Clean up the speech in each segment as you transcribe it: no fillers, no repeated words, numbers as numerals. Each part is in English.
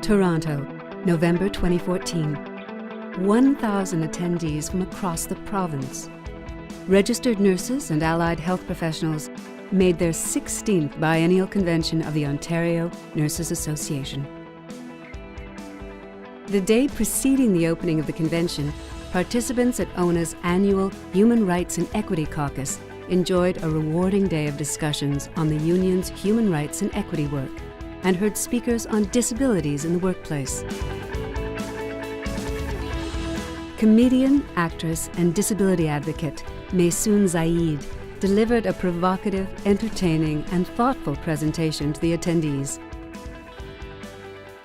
Toronto, November 2014. 1,000 attendees from across the province. Registered nurses and allied health professionals made their 16th biennial convention of the Ontario Nurses Association. The day preceding the opening of the convention, participants at ONA's annual Human Rights and Equity Caucus enjoyed a rewarding day of discussions on the union's human rights and equity work and heard speakers on disabilities in the workplace. Comedian, actress, and disability advocate Maysoon Zaid delivered a provocative, entertaining, and thoughtful presentation to the attendees.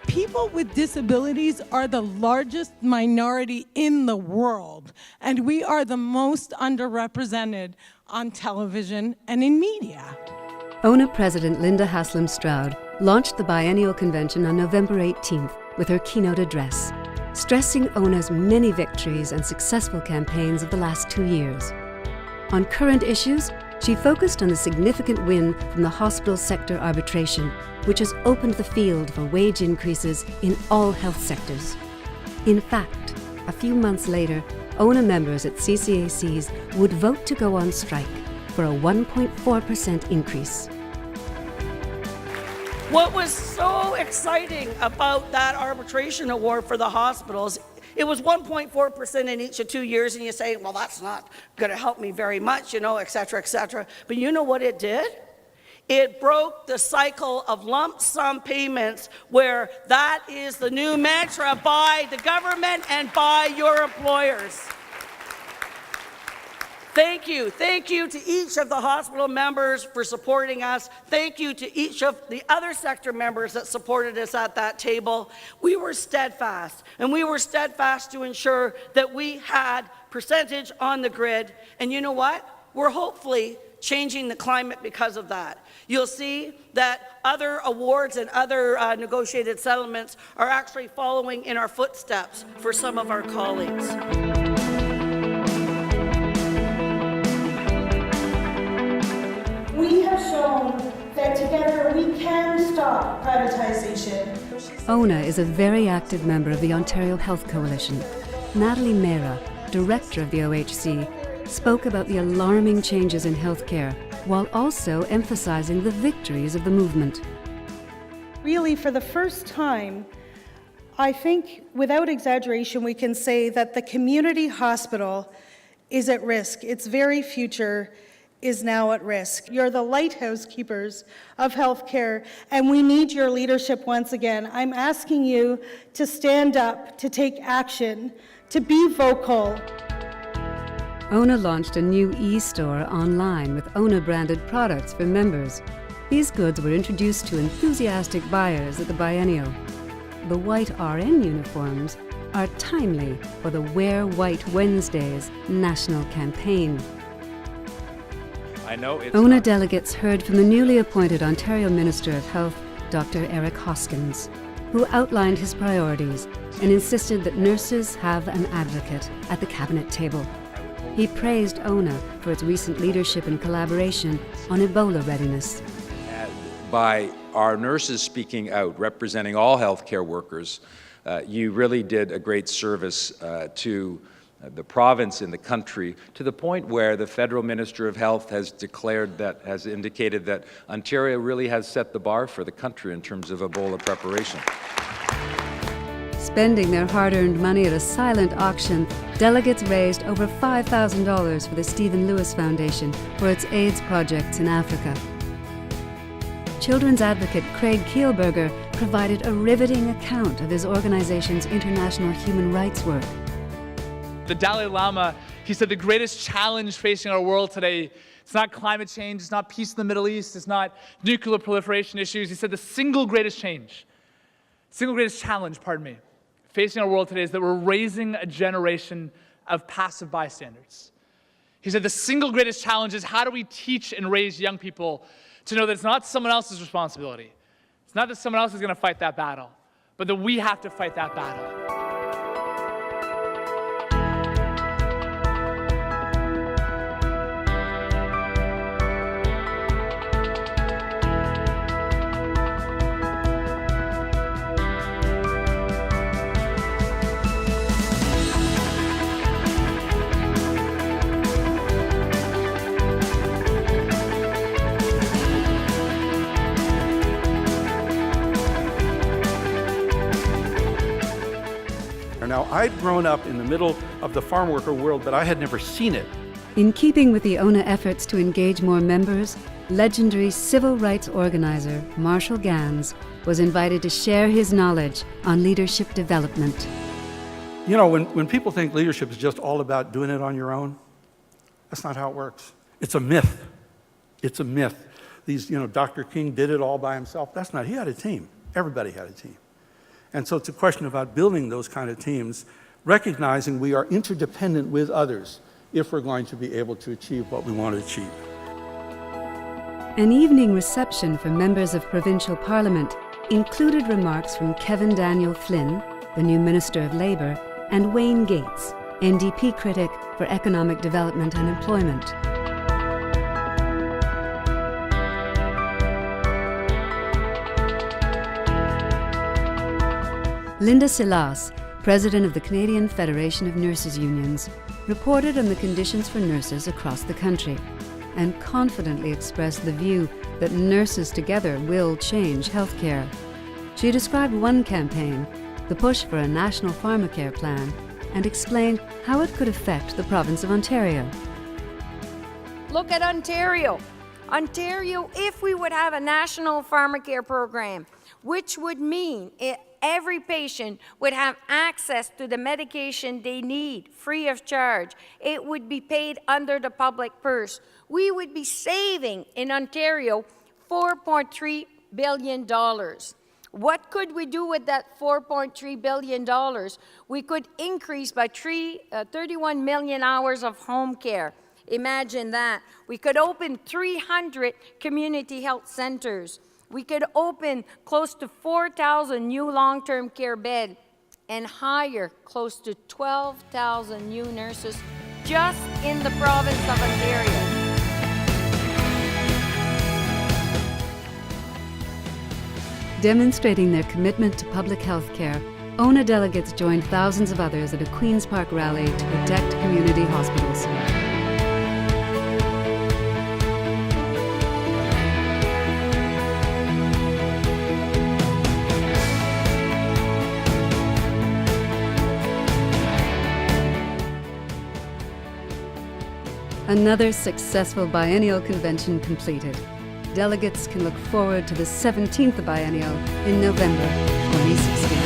People with disabilities are the largest minority in the world, and we are the most underrepresented on television and in media. ONA President Linda Haslam-Stroud launched the biennial convention on November 18th with her keynote address, stressing ONA's many victories and successful campaigns of the last 2 years. On current issues, she focused on the significant win from the hospital sector arbitration, which has opened the field for wage increases in all health sectors. In fact, a few months later, ONA members at CCACs would vote to go on strike for a 1.4% increase. What was so exciting about that arbitration award for the hospitals, it was 1.4% in each of 2 years, and you say, well, that's not going to help me very much, et cetera, et cetera. But you know what it did? It broke the cycle of lump sum payments, where that is the new mantra by the government and by your employers. Thank you. Thank you to each of the hospital members for supporting us. Thank you to each of the other sector members that supported us at that table. We were steadfast, and we were steadfast to ensure that we had percentage on the grid. And you know what? We're hopefully changing the climate because of that. You'll see that other awards and other negotiated settlements are actually following in our footsteps for some of our colleagues. We have shown that together we can stop privatization. ONA is a very active member of the Ontario Health Coalition. Natalie Mehra, director of the OHC, spoke about the alarming changes in healthcare while also emphasizing the victories of the movement. Really, for the first time, I think without exaggeration, we can say that the community hospital is at risk. Its very future is now at risk. You're the lighthouse keepers of healthcare, and we need your leadership once again. I'm asking you to stand up, to take action, to be vocal. ONA launched a new e-store online with ONA-branded products for members. These goods were introduced to enthusiastic buyers at the biennial. The white RN uniforms are timely for the Wear White Wednesdays national campaign. ONA delegates heard from the newly appointed Ontario Minister of Health, Dr. Eric Hoskins, who outlined his priorities and insisted that nurses have an advocate at the cabinet table. He praised ONA for its recent leadership and collaboration on Ebola readiness. By our nurses speaking out, representing all healthcare workers, you really did a great service to the province and the country, to the point where the Federal Minister of Health has indicated that Ontario really has set the bar for the country in terms of Ebola preparation. Spending their hard-earned money at a silent auction, delegates raised over $5,000 for the Stephen Lewis Foundation for its AIDS projects in Africa. Children's advocate Craig Kielberger provided a riveting account of his organization's international human rights work. The Dalai Lama, he said the greatest challenge facing our world today, it's not climate change, it's not peace in the Middle East, it's not nuclear proliferation issues. He said the single greatest challenge, facing our world today is that we're raising a generation of passive bystanders. He said the single greatest challenge is how do we teach and raise young people to know that it's not someone else's responsibility. It's not that someone else is going to fight that battle, but that we have to fight that battle. Now, I'd grown up in the middle of the farm worker world, but I had never seen it. In keeping with the ONA efforts to engage more members, legendary civil rights organizer Marshall Gans was invited to share his knowledge on leadership development. You know, when people think leadership is just all about doing it on your own, that's not how it works. It's a myth. It's a myth. Dr. King did it all by himself. That's not, he had a team. Everybody had a team. And so it's a question about building those kind of teams, recognizing we are interdependent with others if we're going to be able to achieve what we want to achieve. An evening reception for members of provincial parliament included remarks from Kevin Daniel Flynn, the new Minister of Labour, and Wayne Gates, NDP critic for economic development and employment. Linda Silas, president of the Canadian Federation of Nurses Unions, reported on the conditions for nurses across the country and confidently expressed the view that nurses together will change healthcare. She described one campaign, the push for a national pharmacare plan, and explained how it could affect the province of Ontario. Look at Ontario. Ontario, if we would have a national pharmacare program, which would mean every patient would have access to the medication they need free of charge. It would be paid under the public purse. We would be saving in Ontario $4.3 billion. What could we do with that $4.3 billion? We could increase by 31 million hours of home care. Imagine that. We could open 300 community health centers. We could open close to 4,000 new long-term care beds and hire close to 12,000 new nurses just in the province of Ontario. Demonstrating their commitment to public health care, ONA delegates joined thousands of others at a Queen's Park rally to protect community hospitals. Another successful biennial convention completed. Delegates can look forward to the 17th biennial in November 2016.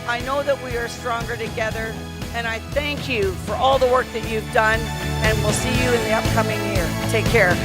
I know that we are stronger together, and I thank you for all the work that you've done, and we'll see you in the upcoming year. Take care.